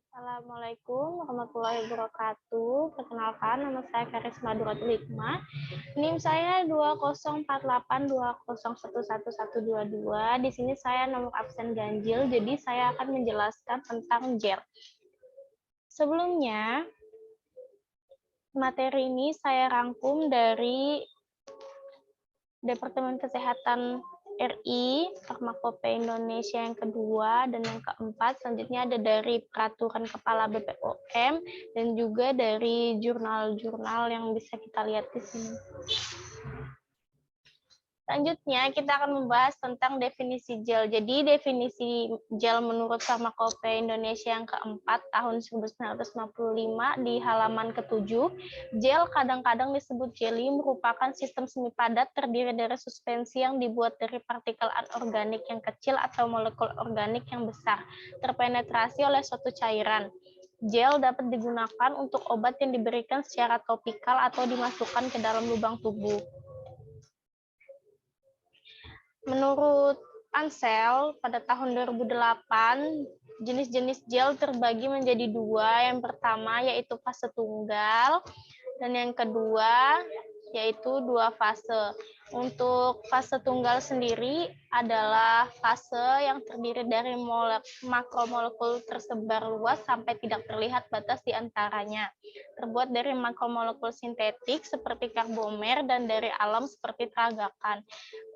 Assalamualaikum warahmatullahi wabarakatuh. Perkenalkan, nama saya Karisma Duratul Hikmah. NIM saya 204820111122. Di sini saya nomor absen ganjil, jadi saya akan menjelaskan tentang gel. Sebelumnya, materi ini saya rangkum dari Departemen Kesehatan RI, Farmakope Indonesia yang kedua, dan yang keempat selanjutnya ada dari Peraturan Kepala BPOM, dan juga dari jurnal-jurnal yang bisa kita lihat di sini. Selanjutnya kita akan membahas tentang definisi gel. Jadi definisi gel menurut Farmakope Indonesia yang keempat tahun 1955 di halaman ke-7, gel kadang-kadang disebut jelly merupakan sistem semi padat terdiri dari suspensi yang dibuat dari partikel anorganik yang kecil atau molekul organik yang besar, terpenetrasi oleh suatu cairan. Gel dapat digunakan untuk obat yang diberikan secara topikal atau dimasukkan ke dalam lubang tubuh. Menurut Ansel, pada tahun 2008, jenis-jenis gel terbagi menjadi dua. Yang pertama yaitu fase tunggal, dan yang kedua yaitu dua fase. Untuk fase tunggal sendiri adalah fase yang terdiri dari makromolekul tersebar luas sampai tidak terlihat batas di antaranya. Terbuat dari makromolekul sintetik seperti karbomer dan dari alam seperti teragakan.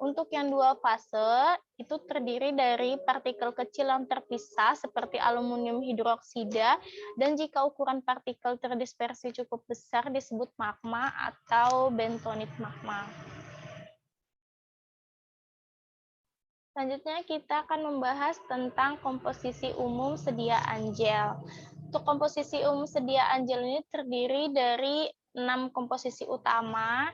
Untuk yang dua fase, itu terdiri dari partikel kecil yang terpisah seperti aluminium hidroksida, dan jika ukuran partikel terdispersi cukup besar disebut magma atau bentonit magma. Selanjutnya kita akan membahas tentang komposisi umum sediaan gel. Untuk komposisi umum sediaan gel ini terdiri dari 6 komposisi utama,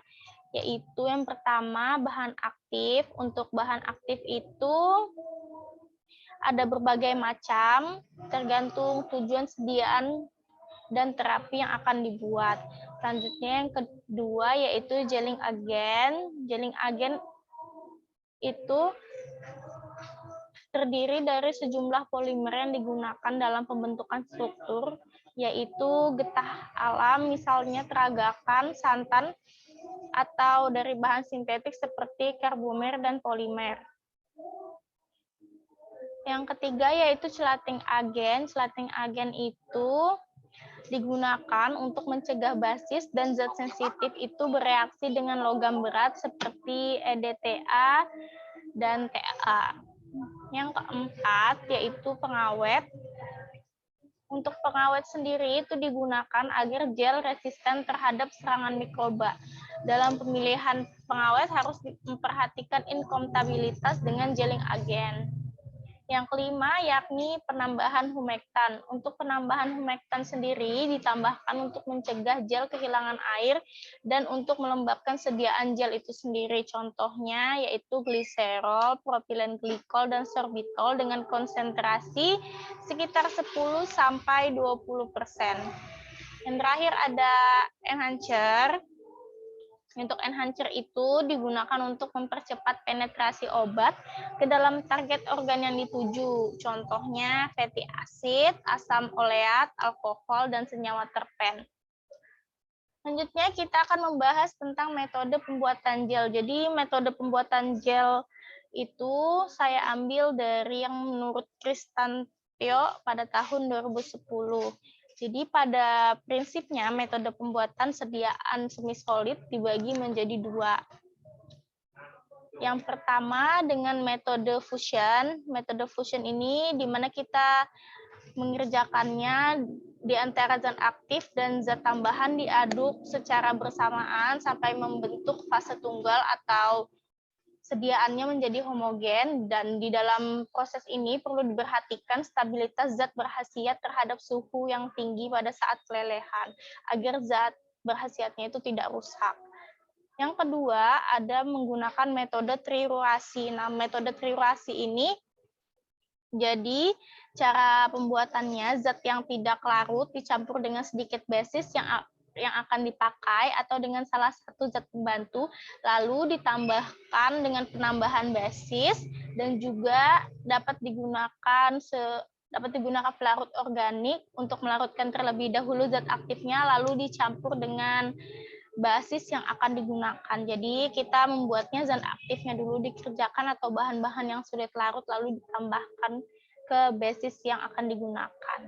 yaitu yang pertama bahan aktif. Untuk bahan aktif itu ada berbagai macam, tergantung tujuan sediaan dan terapi yang akan dibuat. Selanjutnya yang kedua yaitu gelling agent. Gelling agent itu terdiri dari sejumlah polimer yang digunakan dalam pembentukan struktur, yaitu getah alam, misalnya teragakan, santan, atau dari bahan sintetik seperti karbomer dan polimer. Yang ketiga yaitu chelating agent. Chelating agent itu digunakan untuk mencegah basis dan zat sensitif itu bereaksi dengan logam berat seperti EDTA dan TA. Yang keempat yaitu pengawet. Untuk pengawet sendiri itu digunakan agar gel resisten terhadap serangan mikroba. Dalam pemilihan pengawet harus memperhatikan inkompatibilitas dengan gelling agent. Yang kelima yakni penambahan humektan. Untuk penambahan humektan sendiri ditambahkan untuk mencegah gel kehilangan air dan untuk melembabkan sediaan gel itu sendiri. Contohnya yaitu gliserol, propilen glikol, dan sorbitol dengan konsentrasi sekitar 10 sampai 20%. Yang terakhir ada enhancer. Untuk enhancer itu digunakan untuk mempercepat penetrasi obat ke dalam target organ yang dituju. Contohnya fatty acid, asam oleat, alkohol, dan senyawa terpen. Selanjutnya kita akan membahas tentang metode pembuatan gel. Jadi metode pembuatan gel itu saya ambil dari yang menurut Kristantio pada tahun 2010. Jadi pada prinsipnya metode pembuatan sediaan semi solid dibagi menjadi dua. Yang pertama dengan metode fusion. Metode fusion ini di mana kita mengerjakannya di antara zat aktif dan zat tambahan diaduk secara bersamaan sampai membentuk fase tunggal atau sediaannya menjadi homogen, dan di dalam proses ini perlu diperhatikan stabilitas zat berkhasiat terhadap suhu yang tinggi pada saat pelelehan agar zat berkhasiatnya itu tidak rusak. Yang kedua ada menggunakan metode triurasi. Nah, metode triurasi ini jadi cara pembuatannya zat yang tidak larut dicampur dengan sedikit basis yang akan dipakai atau dengan salah satu zat pembantu, lalu ditambahkan dengan penambahan basis, dan juga dapat digunakan dapat digunakan pelarut organik untuk melarutkan terlebih dahulu zat aktifnya, lalu dicampur dengan basis yang akan digunakan. Jadi kita membuatnya zat aktifnya dulu dikerjakan atau bahan-bahan yang sudah larut lalu ditambahkan ke basis yang akan digunakan.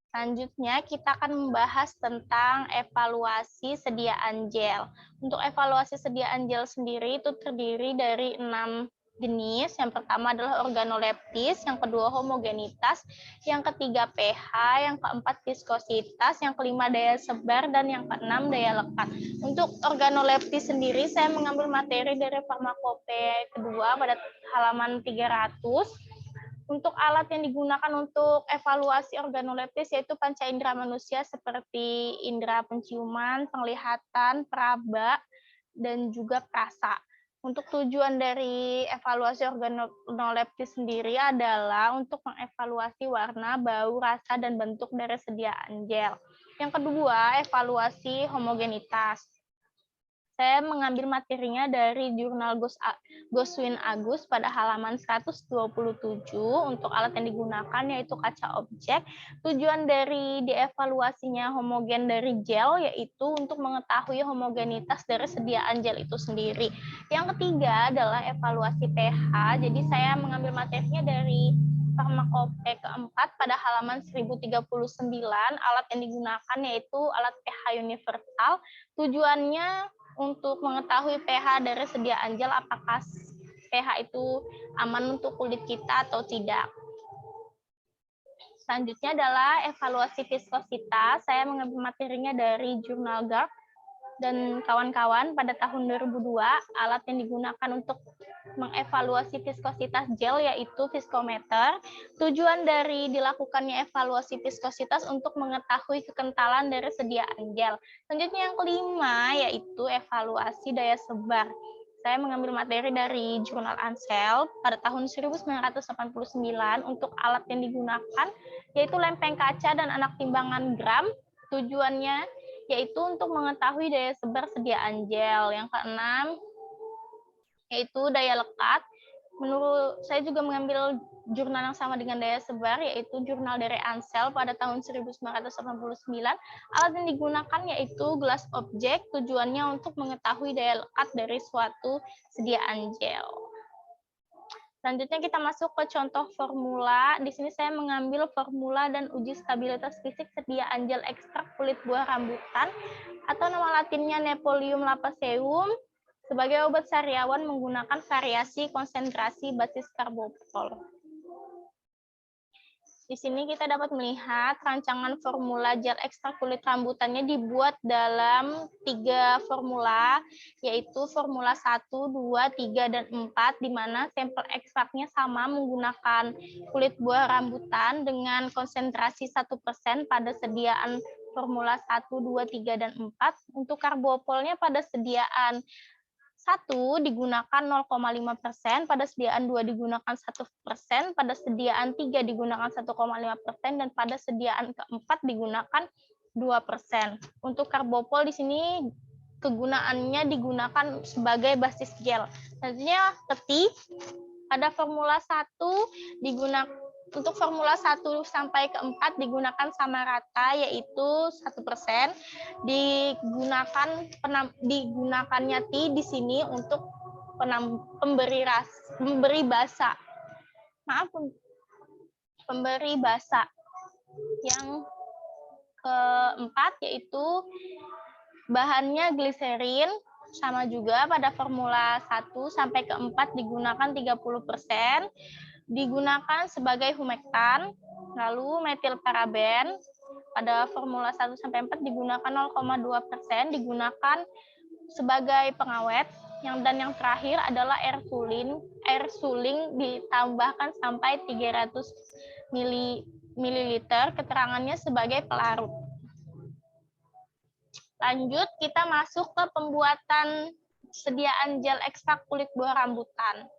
Selanjutnya kita akan membahas tentang evaluasi sediaan gel. Untuk evaluasi sediaan gel sendiri itu terdiri dari 6 jenis. Yang pertama adalah organoleptis, yang kedua homogenitas, yang ketiga pH, yang keempat viskositas, yang kelima daya sebar, dan yang keenam daya lekat. Untuk organoleptis sendiri saya mengambil materi dari farmakope kedua pada halaman 300. Untuk alat yang digunakan untuk evaluasi organoleptis yaitu panca indera manusia seperti indera penciuman, penglihatan, peraba, dan juga perasa. Untuk tujuan dari evaluasi organoleptis sendiri adalah untuk mengevaluasi warna, bau, rasa, dan bentuk dari sediaan gel. Yang kedua, evaluasi homogenitas. Saya mengambil materinya dari jurnal Goswin Agus pada halaman 127. Untuk alat yang digunakan yaitu kaca objek. Tujuan dari dievaluasinya homogen dari gel yaitu untuk mengetahui homogenitas dari sediaan gel itu sendiri. Yang ketiga adalah evaluasi pH. Jadi saya mengambil materinya dari farmakope keempat pada halaman 1039. Alat yang digunakan yaitu alat pH universal. Tujuannya untuk mengetahui pH dari sediaan gel, apakah pH itu aman untuk kulit kita atau tidak. Selanjutnya adalah evaluasi viskositas. Saya mengambil materinya dari jurnal GARD dan kawan-kawan pada tahun 2002. Alat yang digunakan untuk mengevaluasi viskositas gel yaitu viskometer. Tujuan dari dilakukannya evaluasi viskositas untuk mengetahui kekentalan dari sediaan gel. Selanjutnya yang kelima yaitu evaluasi daya sebar. Saya mengambil materi dari jurnal Ansel pada tahun 1989 untuk alat yang digunakan yaitu lempeng kaca dan anak timbangan gram. Tujuannya yaitu untuk mengetahui daya sebar sediaan gel. Yang keenam, yaitu daya lekat. Menurut saya juga mengambil jurnal yang sama dengan daya sebar, yaitu jurnal dari Ansel pada tahun 1989. Alat yang digunakan yaitu gelas objek, tujuannya untuk mengetahui daya lekat dari suatu sediaan gel. Selanjutnya kita masuk ke contoh formula. Di sini saya mengambil formula dan uji stabilitas fisik sediaan gel ekstrak kulit buah rambutan atau nama latinnya Nepolium lapaceum sebagai obat sariawan menggunakan variasi konsentrasi basis karbopol. Di sini kita dapat melihat rancangan formula gel ekstrak kulit rambutannya dibuat dalam 3 formula, yaitu formula 1, 2, 3, dan 4, di mana sampel ekstraknya sama menggunakan kulit buah rambutan dengan konsentrasi 1% pada sediaan formula 1, 2, 3, dan 4. Untuk karbopolnya pada sediaan 1 digunakan 0,5%, pada sediaan 2 digunakan 1%, pada sediaan 3 digunakan 1,5%, dan pada sediaan keempat digunakan 2%. Untuk karbopol di sini kegunaannya digunakan sebagai basis gel. Selanjutnya peti pada formula 1 digunakan untuk formula 1 sampai ke 4 digunakan sama rata yaitu 1%. Digunakannya T di sini untuk pemberi basa. Yang keempat yaitu bahannya gliserin, sama juga pada formula 1 sampai ke 4 digunakan 30%, digunakan sebagai humektan, lalu metil paraben pada formula 1 sampai 4 digunakan 0,2%, digunakan sebagai pengawet, dan yang terakhir adalah air suling ditambahkan sampai 300 ml, keterangannya sebagai pelarut. Lanjut, kita masuk ke pembuatan sediaan gel ekstrak kulit buah rambutan.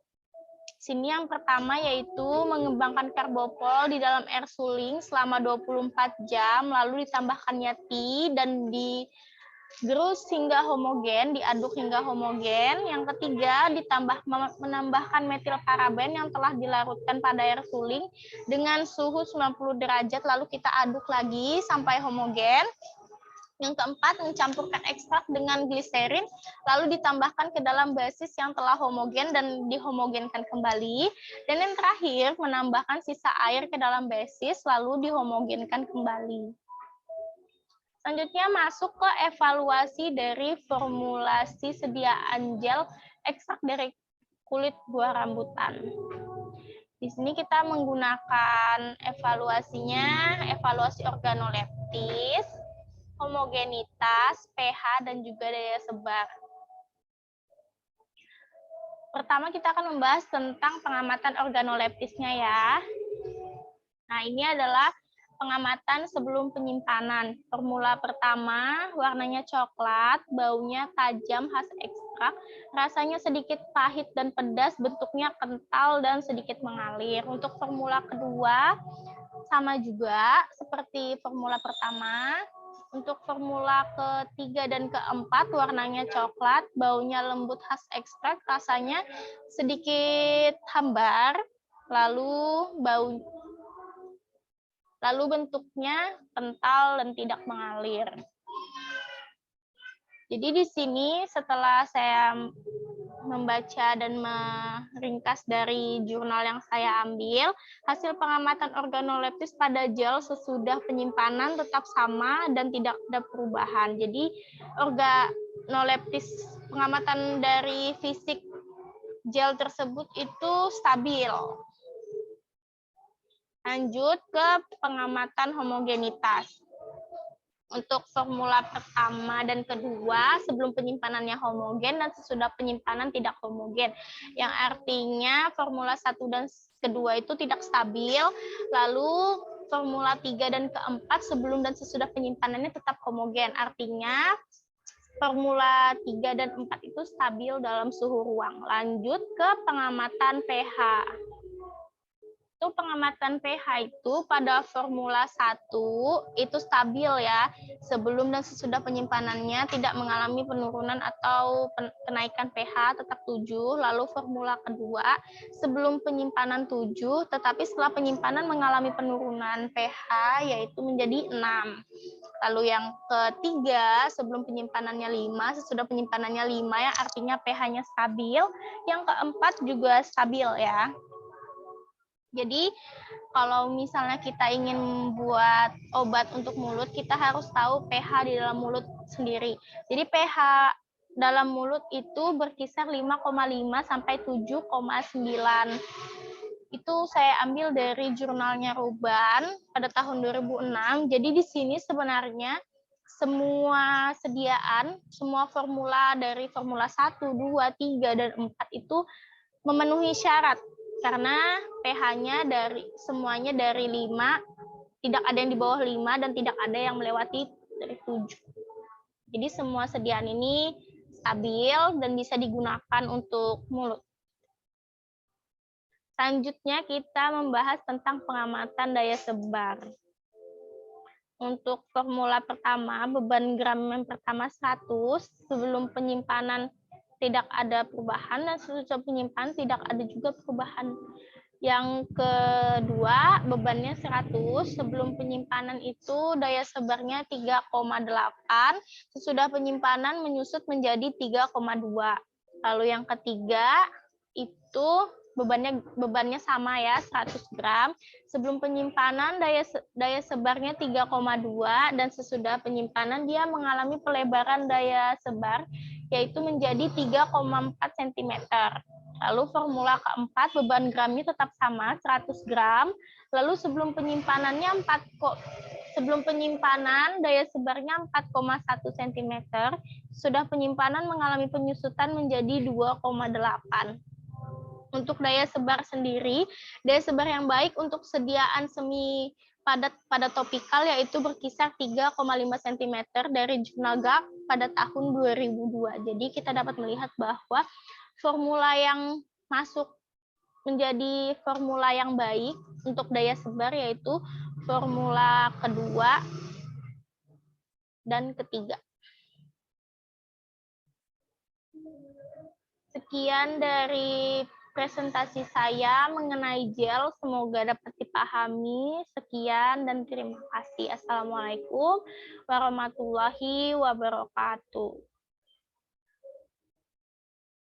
Sini yang pertama yaitu mengembangkan karbopol di dalam air suling selama 24 jam, lalu ditambahkannya T dan Gerus hingga homogen, diaduk hingga homogen. Yang ketiga, menambahkan metil paraben yang telah dilarutkan pada air suling dengan suhu 90 derajat, lalu kita aduk lagi sampai homogen. Yang keempat, mencampurkan ekstrak dengan gliserin, lalu ditambahkan ke dalam basis yang telah homogen dan dihomogenkan kembali. Dan yang terakhir, menambahkan sisa air ke dalam basis, lalu dihomogenkan kembali. Selanjutnya masuk ke evaluasi dari formulasi sediaan gel ekstrak dari kulit buah rambutan. Di sini kita menggunakan evaluasi organoleptis, homogenitas, pH, dan juga daya sebar. Pertama kita akan membahas tentang pengamatan organoleptisnya ya. Nah, ini adalah pengamatan sebelum penyimpanan. Formula pertama, warnanya coklat, baunya tajam khas ekstrak, rasanya sedikit pahit dan pedas, bentuknya kental dan sedikit mengalir. Untuk formula kedua, sama juga seperti formula pertama. Untuk formula ketiga dan keempat, warnanya coklat, baunya lembut khas ekstrak, rasanya sedikit hambar, lalu bentuknya kental dan tidak mengalir. Jadi di sini setelah saya membaca dan meringkas dari jurnal yang saya ambil, hasil pengamatan organoleptis pada gel sesudah penyimpanan tetap sama dan tidak ada perubahan. Jadi organoleptis pengamatan dari fisik gel tersebut itu stabil. Lanjut ke pengamatan homogenitas. Untuk formula pertama dan kedua, sebelum penyimpanannya homogen dan sesudah penyimpanan tidak homogen. Yang artinya formula 1 dan kedua itu tidak stabil, lalu formula 3 dan keempat sebelum dan sesudah penyimpanannya tetap homogen. Artinya formula 3 dan 4 itu stabil dalam suhu ruang. Lanjut ke pengamatan pH. Itu pengamatan pH itu pada formula 1 itu stabil ya. Sebelum dan sesudah penyimpanannya tidak mengalami penurunan atau kenaikan pH tetap 7. Lalu formula kedua sebelum penyimpanan 7, tetapi setelah penyimpanan mengalami penurunan pH yaitu menjadi 6. Lalu yang ketiga sebelum penyimpanannya 5, sesudah penyimpanannya 5 yang artinya pH-nya stabil. Yang keempat juga stabil ya. Jadi kalau misalnya kita ingin membuat obat untuk mulut, kita harus tahu pH di dalam mulut sendiri. Jadi pH dalam mulut itu berkisar 5,5 sampai 7,9. Itu saya ambil dari jurnalnya Ruban pada tahun 2006. Jadi di sini sebenarnya semua sediaan, semua formula dari formula 1, 2, 3, dan 4 itu memenuhi syarat. Karena pH-nya semuanya dari 5, tidak ada yang di bawah 5 dan tidak ada yang melewati dari 7. Jadi semua sediaan ini stabil dan bisa digunakan untuk mulut. Selanjutnya kita membahas tentang pengamatan daya sebar. Untuk formula pertama, beban gram yang pertama 100, sebelum penyimpanan tidak ada perubahan dan sesudah penyimpanan tidak ada juga perubahan. Yang kedua, bebannya 100, sebelum penyimpanan itu daya sebarnya 3,8, sesudah penyimpanan menyusut menjadi 3,2. Lalu yang ketiga, itu bebannya sama ya, 100 gram. Sebelum penyimpanan daya sebarnya 3,2 dan sesudah penyimpanan dia mengalami pelebaran daya sebar yaitu menjadi 3,4 cm. Lalu formula keempat, beban gramnya tetap sama, 100 gram. Lalu sebelum penyimpanan daya sebarnya 4,1 cm. Sudah penyimpanan mengalami penyusutan menjadi 2,8. Untuk daya sebar sendiri, daya sebar yang baik untuk sediaan semi padat pada topikal yaitu berkisar 3,5 cm dari jurnal GAC pada tahun 2002. Jadi kita dapat melihat bahwa formula yang masuk menjadi formula yang baik untuk daya sebar yaitu formula kedua dan ketiga. Sekian dari presentasi saya mengenai gel, semoga dapat dipahami. Sekian dan terima kasih. Assalamualaikum warahmatullahi wabarakatuh.